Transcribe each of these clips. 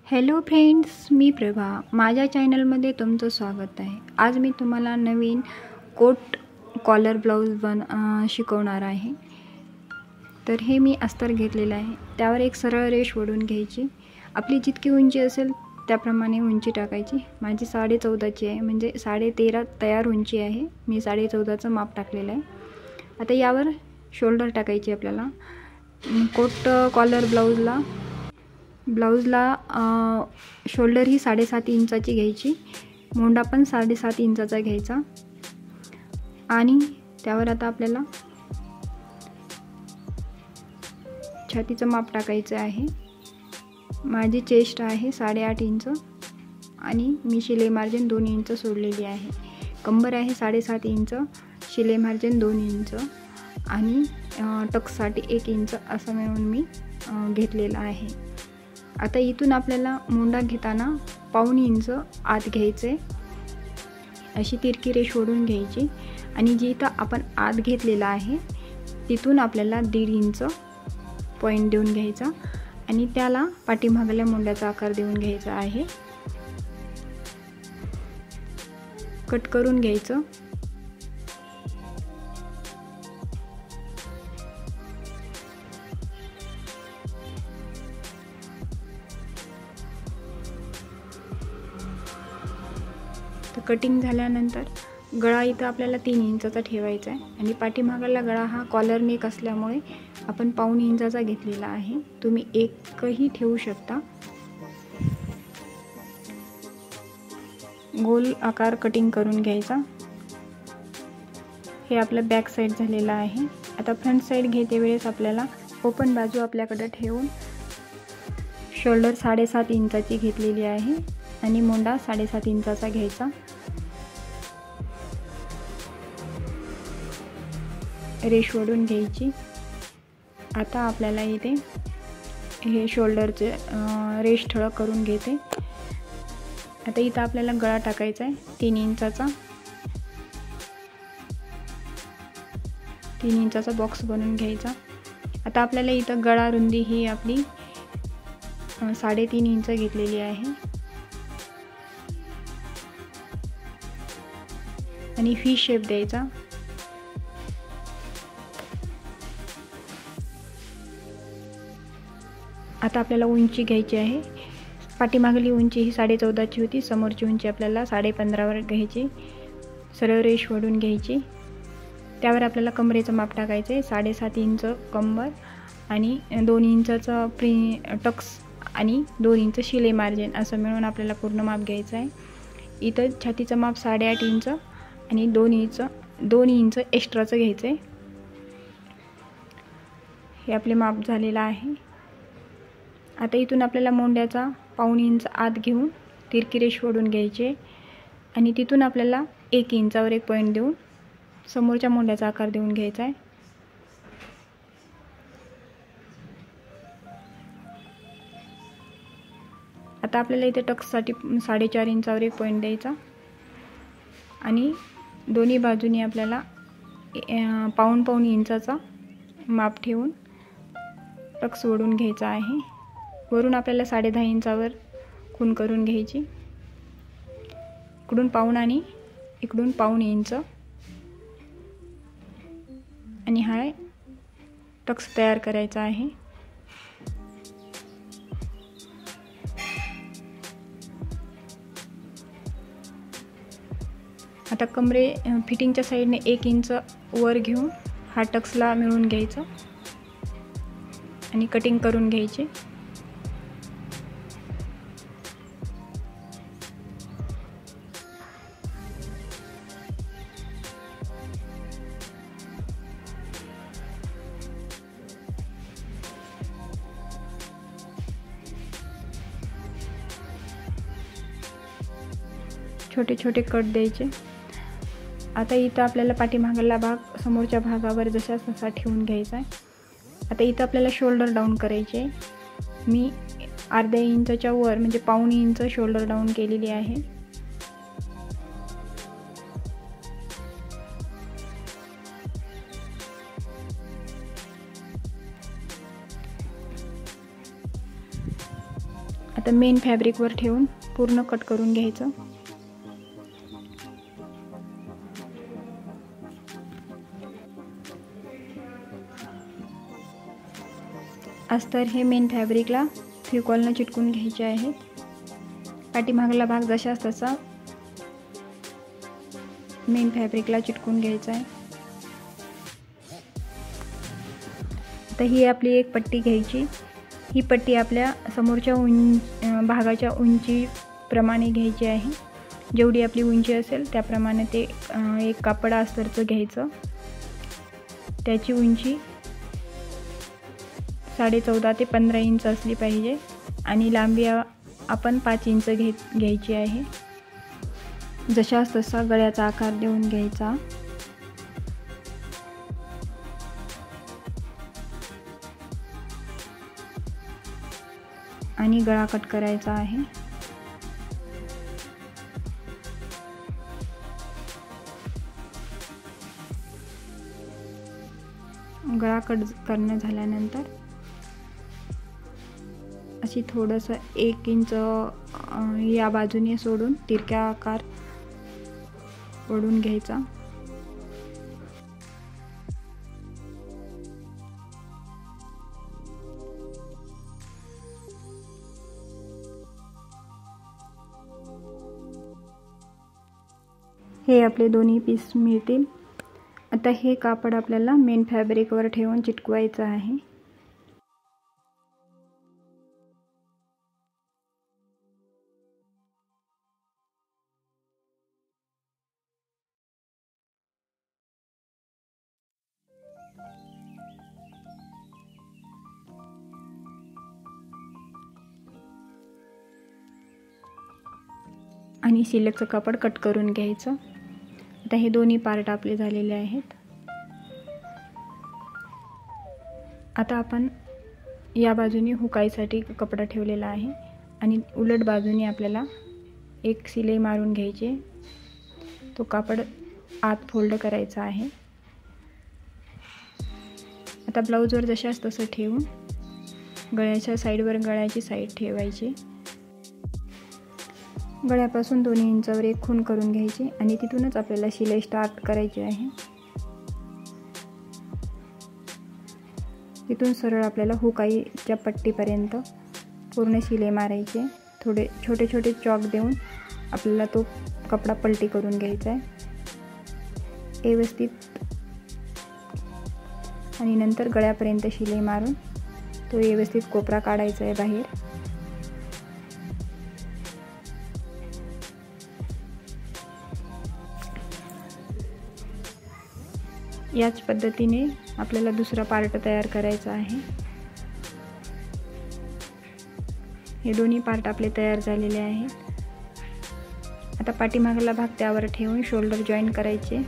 Hello friends, मी प्रभा. माझ्या चॅनलमध्ये तुमचं स्वागत आहे. आज मी तुम्हाला नवीन कोट कॉलर ब्लाऊज शिकवणार आहे. तर हे मी अस्तर घेतलेलं आहे. त्यावर एक सरळ रेष ओढून घ्यायची. आपली जितकी उंची असेल त्याप्रमाणे उंची टाकायची. माझी 14.5ची आहे, म्हणजे 13.5 तयार उंची आहे. मी 14.5चं माप टाकलेलं आहे. आता यावर शोल्डर टाकायची आपल्याला. कोट कॉलर ब्लाऊजला शोल्डर ही 7.5 इंचाची घ्यायची. मोंडा पण 7.5 इंचाचा घ्यायचा. आणि त्यावर आता आपल्याला छातीचं माप टाकायचं आहे. माझी चेस्ट आहे 8.5 इंच आणि मी शिलाई मार्जिन 2 इंच सोडलेली आहे. कंबर आहे 7.5 इंच, शिलाई मार्जिन 2 इंच आणि टक्ससाठी 1 इंच असं मिळून मी घेतलेलं आहे. आता इथून आपल्याला मोंडा घेताना 1.5 इंच आत घ्यायचे. अशी तिरकी रेष ओढून घ्यायची आणि जी इथं आपण आत घेतलेला आहे तिथून आपल्याला 1.5 इंच पॉईंट देऊन घ्यायचा आणि त्याला पाठीमागल्या मोंड्याचा आकार देऊन घ्यायचा आहे. कट करून घ्यायचं. कटिंग झाल्यानंतर गळा इथं आपल्याला 3 इंचाचा ठेवायचा आहे आणि पाठीमागला गळा हा कॉलर नेक असल्यामुळे आपण 1.5 इंचाचा घेतलेला आहे. तुम्ही एकही ठेवू शकता. गोल आकार कटिंग करून घ्यायचा. हे आपलं बॅक साईड झालेलं आहे. आता फ्रंट साईड घेते वेळेस आपल्याला ओपन बाजू आपल्याकडे ठेवून शोल्डर 7.5 इंचाची घेतलेली आहे आणि मोंडा 7.5 इंचाचा घ्यायचा. रेष ओढून घ्यायची. आता आपल्याला इथे हे शोल्डरचे रेष ठळक करून घेते. आता इथं आपल्याला गळा टाकायचा आहे 3 इंचाचा. 3 इंचाचा बॉक्स बनवून घ्यायचा. आता आपल्याला इथं गळा रुंदी ही आपली 3.5 इंच घेतलेली आहे आणि व्ही शेप द्यायचा. आता आपल्याला उंची घ्यायची आहे. पाठीमागली उंची ही 14.5ची होती. समोरची उंची आपल्याला 15.5वर घ्यायची. सरळ रेष ओढून घ्यायची. त्यावर आपल्याला कमरेचं माप टाकायचं आहे. 7.5 इंच कंबर आणि 2 इंचाचा टक्स आणि 2 इंच शिलाई मार्जिन असं मिळून आपल्याला पूर्ण माप घ्यायचं आहे. इथं छातीचं माप 8.5 इंच आणि 2 इंच एक्स्ट्राचं घ्यायचं आहे. हे आपले माप झालेलं आहे. आता इथून आपल्याला मोंड्याचा 1.5 इंच आत घेऊन तिरकी रेष ओढून घ्यायची आणि तिथून आपल्याला 1 इंचावर एक पॉईंट देऊन समोरच्या मोंड्याचा आकार देऊन घ्यायचा आहे. आता आपल्याला इथे टक्ससाठी 4.5 इंचावर एक पॉईंट द्यायचा आणि दोन्ही बाजूनी आपल्याला 1.5 इंचाचा माप ठेवून टक्स ओढून घ्यायचा आहे. वरून आपल्याला 10.5 इंचावर खूण करून घ्यायची. इकडून 1.5 आणि इकडून 1.5 इंच आणि हा टक्स तयार करायचा आहे. आता कमरे फिटिंगच्या साईडने 1 इंच वर घेऊन हा टक्सला मिळून घ्यायचा आणि कटिंग करून घ्यायची. छोटे छोटे कट द्यायचे. आता इथं आपल्याला पाठीमागला भाग समोरच्या भागावर जसा तसा ठेवून घ्यायचा आहे. आता इथं आपल्याला शोल्डर डाऊन करायचे. मी अर्ध्या इंचाच्या वर म्हणजे 1.5 इंच शोल्डर डाऊन केलेली आहे. आता मेन फॅब्रिकवर ठेवून पूर्ण कट करून घ्यायचं. अस्तर हे मेन फॅब्रिकला फेविकॉलनं चिटकून घ्यायचे आहेत. पाठीमागला भाग जशाच तसा मेन फॅब्रिकला चिटकून घ्यायचा आहे. आता ही आपली एक पट्टी घ्यायची. ही पट्टी आपल्या समोरच्या भागाच्या उंचीप्रमाणे घ्यायची आहे. जेवढी आपली उंची असेल त्याप्रमाणे ते एक कापड अस्तरचं घ्यायचं. त्याची उंची 14.5 ते 15 इंच असली पाहिजे आणि लांबी आपण 5 इंच घ्यायची आहे. जशास तसा गळ्याचा आकार देऊन घ्यायचा. आणि गळा कट करायचा आहे. गळा कट करणं झाल्यानंतर अशी थोडंसं 1 इंच या बाजूने सोडून तिरक्या आकार ओढून घ्यायचा. हे आपले दोन्ही पीस मिळतील. आता हे कापड आपल्याला मेन फॅब्रिकवर ठेवून चिटकवायचं आहे. आणि शिल्लकचं कापड कट करून घ्यायचं. आता हे दोन्ही पार्ट आपले झालेले आहेत. आता आपण या बाजूने हुकाईसाठी कपडा ठेवलेला आहे आणि उलट बाजूने आपल्याला एक शिलाई मारून घ्यायची. तो कापड आत फोल्ड करायचा आहे. आता ब्लाऊजवर जशास तसं ठेवून गळ्याच्या साईडवर गळ्याची साईड ठेवायची. गळ्यापासून 2 इंचावर एक खूण करून घ्यायची आणि तिथूनच आपल्याला शिलाई स्टार्ट करायची आहे. तिथून सरळ आपल्याला हुकाईच्या पट्टीपर्यंत पूर्ण शिलाई मारायची. थोडे छोटे छोटे चॉक देऊन आपल्याला तो कपडा पलटी करून घ्यायचा आहे व्यवस्थित. आणि नंतर गळ्यापर्यंत शिलाई मारून तो व्यवस्थित कोपरा काढायचा आहे बाहेर. याच पद्धतीने आपल्याला दुसरा पार्ट तयार करायचा आहे. हे दोन्ही पार्ट आपले तयार झालेले आहेत. आता पाठीमागला भाग त्यावर ठेवून शोल्डर जॉईन करायचे.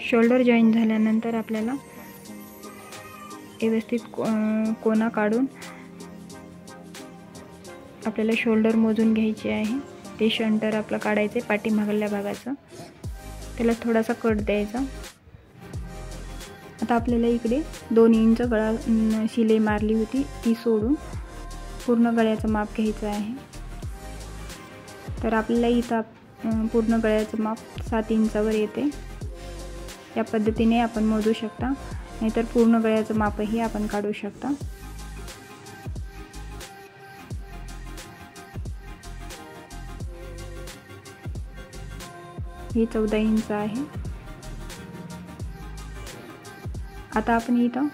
शोल्डर जॉईन झाल्यानंतर आपल्याला व्यवस्थित कोना काढून आपल्याला शोल्डर मोजून घ्यायचे आहे. ते शंटर आपलं काढायचे पाठीमागल्या भागाचं. त्याला थोडासा कट द्यायचा. आता आपल्याला इकडे 2 इंच गळा शिलाई मारली होती ती सोडून पूर्ण गळ्याचं माप घ्यायचं आहे. तर आपल्याला इथं पूर्ण गळ्याचं माप 7 इंचावर येते. या पद्धतीने आपण मोजू शकता, नाहीतर पूर्ण गळ्याचं मापही आपण काढू शकता. ही 14 इंच आहे. आता आपण इथं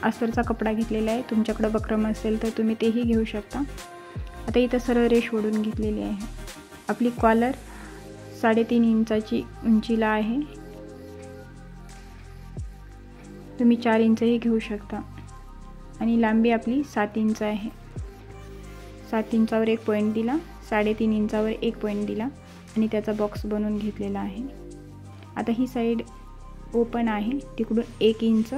अस्तरचा कपडा घेतलेला आहे. तुमच्याकडे बक्रम असेल तर तुम्ही तेही घेऊ शकता. आता इथं सरळ रेष ओढून घेतलेली आहे. आपली कॉलर 3.5 इंचाची उंचीला आहे. तुम्ही 4 इंचही घेऊ शकता. आणि लांबी आपली 7 इंच आहे. 7 इंचावर एक पॉईंट दिला, 3.5 इंचावर एक पॉईंट दिला आणि त्याचा बॉक्स बनवून घेतलेला आहे. आता ही साईड ओपन आहे, तिकडून 1 इंच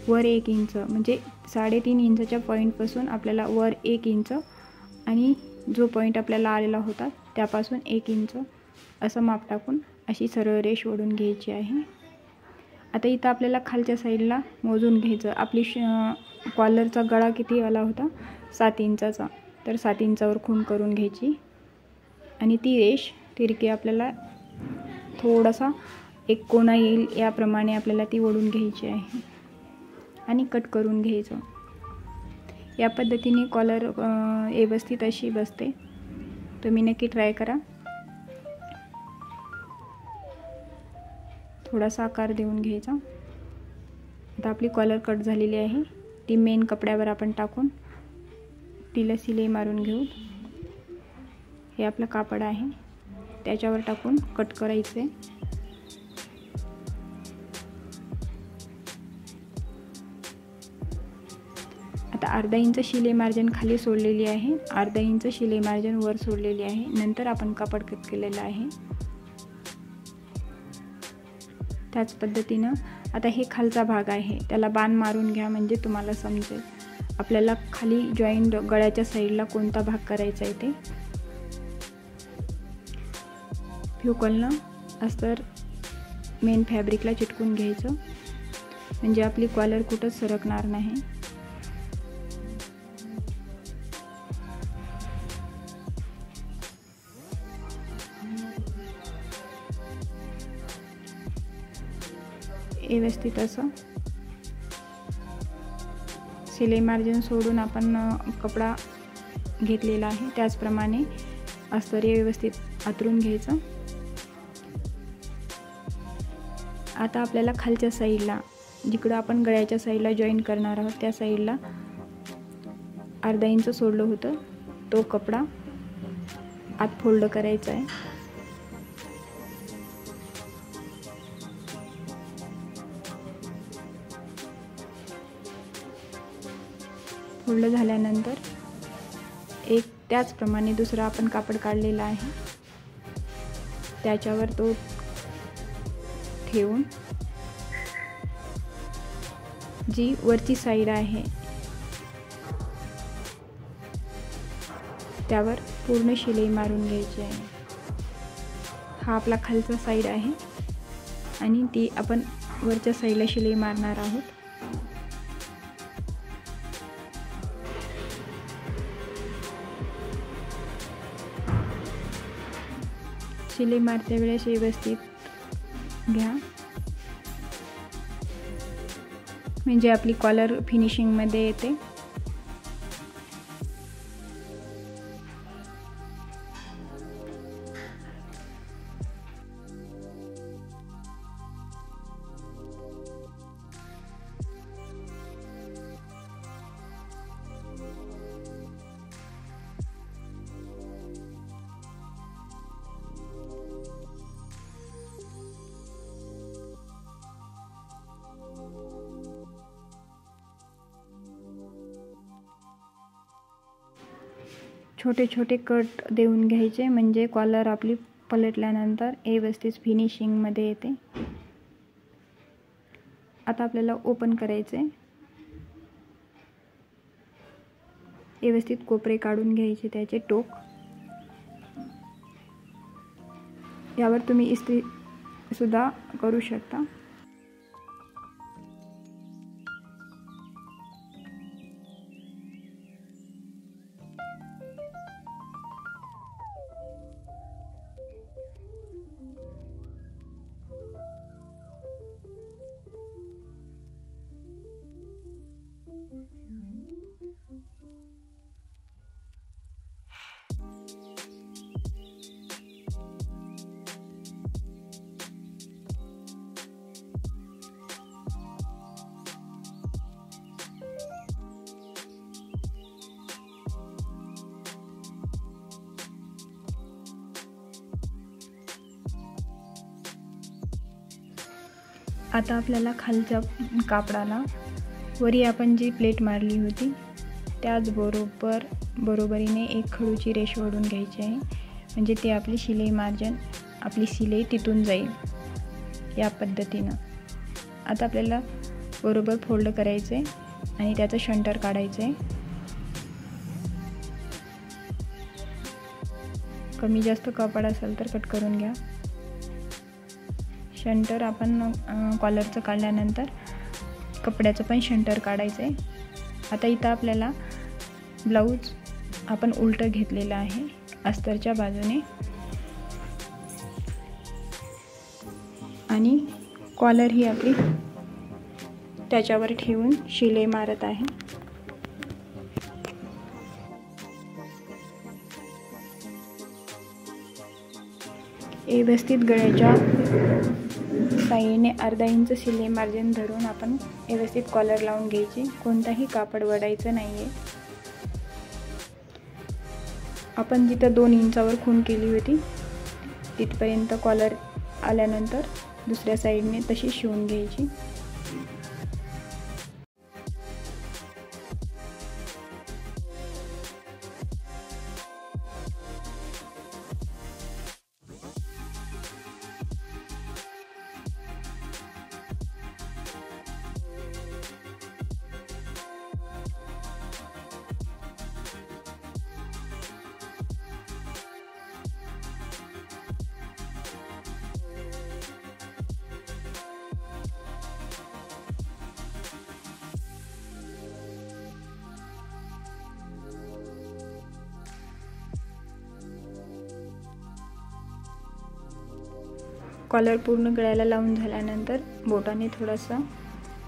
वर 1 इंच, म्हणजे 3.5 इंचच्या पॉईंटपासून आपल्याला वर 1 इंच आणि जो पॉईंट आपल्याला आलेला होता त्यापासून 1 इंच असं माप टाकून अशी सरळ रेष ओढून घ्यायची आहे. आता इथं आपल्याला खालच्या साईडला मोजून घ्यायचं. आपली कॉलरचा गळा किती आला होता? 7 इंचाचा. तर 7 इंचावर खूण करून घ्यायची आणि ती रेष तिरकी आपल्याला थोडासा एक कोना येईल याप्रमाणे आपल्याला ती ओढून घ्यायची आहे आणि कट करून घ्यायचं. या पद्धतीने कॉलर व्यवस्थित अशी बसते. तुम्ही नक्की ट्राय करा. थोडासा आकार देऊन घ्यायचा. आता आपली कॉलर कट झालेली आहे. ती मेन कपड्यावर आपण टाकून तिला शिलाई मारून घेऊ. हे आपलं कापड आहे, त्याच्यावर टाकून कट करायचे. आता अर्धा इंच शिलाई मार्जिन खाली सोडलेली आहे, अर्धा इंच शिलाई मार्जिन वर सोडलेली आहे. नंतर आपण कापड कट केलेलं आहे. त्याच पद्धतीनं आता हे खालचा भाग आहे, त्याला बाण मारून घ्या म्हणजे तुम्हाला समजेल. आपल्याला खाली जॉईंट गळ्याच्या साईडला कोणता भाग करायचा आहे ते. फ्युकलनं अस्तर मेन फॅब्रिकला चिटकून घ्यायचं म्हणजे आपली कॉलर कुठंच सरकणार नाही. व्यवस्थित असं शिलाई मार्जिन सोडून आपण कपडा घेतलेला आहे त्याचप्रमाणे अस्तर व्यवस्थित आतरून घ्यायचं. आता आपल्याला खालच्या साईडला जिकडं आपण गळ्याच्या साईडला जॉईन करणार आहोत त्या साईडला अर्धा इंच सोडलं होतं, तो कपडा आत फोल्ड करायचा आहे. फोल्ड झाल्यानंतर एक त्याचप्रमाणे दुसरा आपण कापड काढलेला आहे त्याच्यावर तो ठेवून जी वरची साईड आहे त्यावर पूर्ण शिलाई मारून घ्यायची आहे. हा आपला खालचा साईड आहे आणि ती आपण वरच्या साईडला शिलाई मारणार आहोत. शिलाई मारते वेळेस व्यवस्थित घ्या म्हणजे आपली कॉलर फिनिशिंगमध्ये येते. छोटे छोटे कट देऊन घ्यायचे म्हणजे कॉलर आपली पलटल्यानंतर व्यवस्थित फिनिशिंगमध्ये येते. आता आपल्याला ओपन करायचे. व्यवस्थित कोपरे काढून घ्यायचे त्याचे टोक. यावर तुम्ही इस्त्री सुद्धा करू शकता. आता आपल्याला खालच्या कापडाला वरी आपण जी प्लेट मारली होती त्याच बरोबरीने एक खडूची रेष ओढून घ्यायची आहे म्हणजे ते आपली शिलाई मार्जिन आपली शिलाई तिथून जाईल या पद्धतीनं. आता आपल्याला बरोबर फोल्ड करायचं आहे आणि त्याचं शंटर काढायचं आहे. कमी जास्त कापड असेल तर कट करून घ्या. शंटर आपण कॉलरचं काढल्यानंतर कपड्याचं पण शंटर काढायचं आहे. आता इथं आपल्याला ब्लाऊज आपण उलटं घेतलेलं आहे अस्तरच्या बाजूने आणि कॉलर ही आपली त्याच्यावर ठेवून शिलाई मारत आहे. व्यवस्थित गळ्याच्या साईडने अर्धा इंच शिलाई मार्जिन धरून आपण व्यवस्थित कॉलर लावून घ्यायची. कोणताही कापड वडायचं नाही आहे. आपण जिथं 2 इंचावर खूण केली होती तिथपर्यंत कॉलर आल्यानंतर दुसऱ्या साईडने तशी शिवून घ्यायची. कॉलर पूर्ण गळ्याला लावून झाल्यानंतर बोटाने थोडासा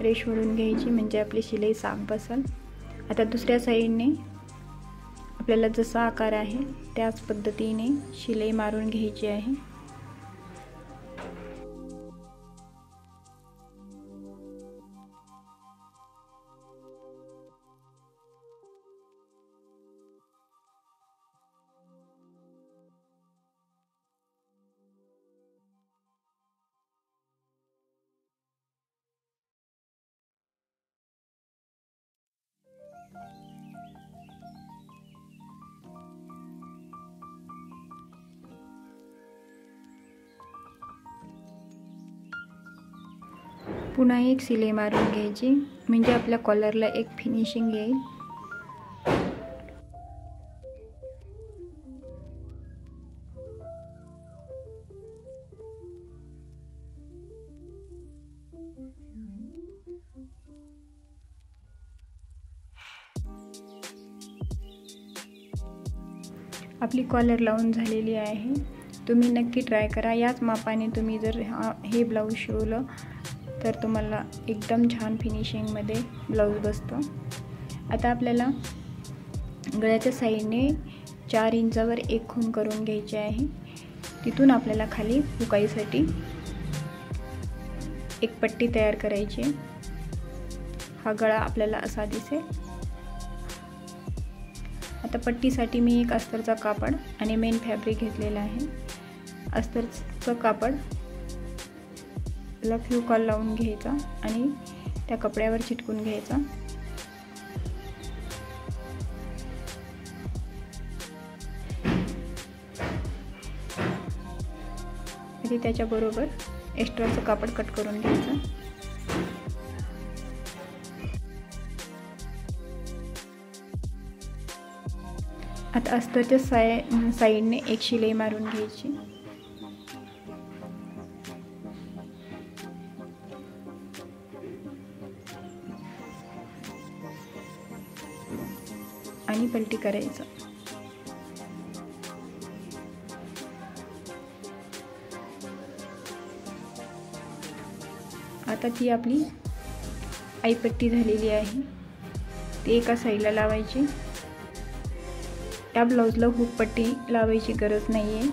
रेष ओढून घ्यायची म्हणजे आपली शिलाई साफ बसेल. आता दुसऱ्या साईडने आपल्याला जसा आकार आहे त्याच पद्धतीने शिलाई मारून घ्यायची आहे. पुन्हा एक शिलाई मारून घ्यायची म्हणजे आपल्या कॉलरला एक फिनिशिंग येईल. आपली कॉलर लावून झालेली आहे. तुम्ही नक्की ट्राय करा. याच मापाने तुम्ही जर हे ब्लाऊज शिवलं तर तुम्हाला एकदम छान फिनिशिंगमध्ये ब्लाऊज बसतं. आता आपल्याला गळ्याच्या साईडने 4 इंचावर एक खूण करून घ्यायची आहे. तिथून आपल्याला खाली हुकाईसाठी एक पट्टी तयार करायची. हा गळा आपल्याला असा दिसेल. आता पट्टीसाठी मी एक अस्तरचा कापड आणि मेन फॅब्रिक घेतलेला आहे. अस्तरचं कापड ला फेविकॉल लावून घ्यायचा आणि त्या कपड्यावर चिटकून घ्यायचा. आणि त्याच्याबरोबर एक्स्ट्राचं कापड कट करून घ्यायचं. आता अस्तरच्या साईडने एक शिलाई मारून घ्यायची. आणि पलटी करायचं. आता ती आपली आईपट्टी झालेली आहे. ती एका साईडला लावायची. या ब्लाऊजला हुक पट्टी लावायची गरज नाही आहे.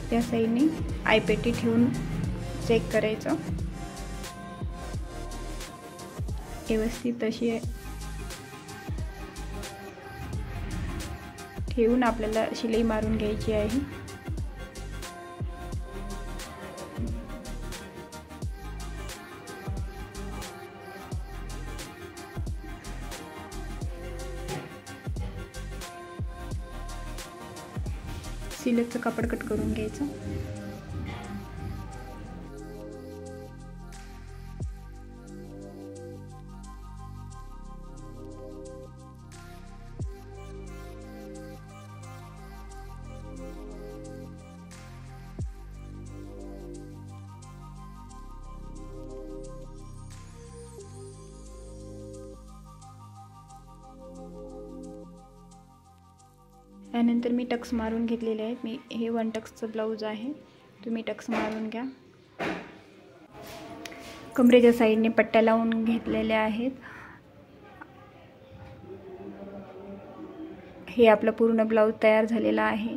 त्या साईडने आईपट्टी ठेवून चेक करायचं. व्यवस्थित अशी ठेवून आपल्याला शिलाई मारून घ्यायची आहे. सिलकचं कापड कट करून घ्यायचं. त्यानंतर मी टक्स मारून घेतलेले आहेत. मी हे 1 टक्सचं ब्लाऊज आहे. तुम्ही टक्स मारून घ्या. कमरेच्या साईडने पट्ट्या लावून घेतलेल्या आहेत. हे आपलं पूर्ण ब्लाऊज तयार झालेला आहे.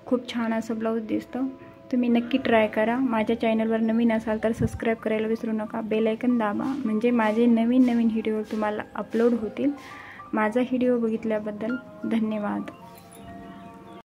खूप छान असं ब्लाऊज दिसतं. तुम्ही नक्की ट्राय करा. माझ्या चॅनलवर नवीन असाल तर सबस्क्राईब करायला विसरू नका. बेल आयकन दाबा म्हणजे माझे नवीन व्हिडिओ तुम्हाला अपलोड होतील. माझा व्हिडिओ बघितल्याबद्दल धन्यवाद.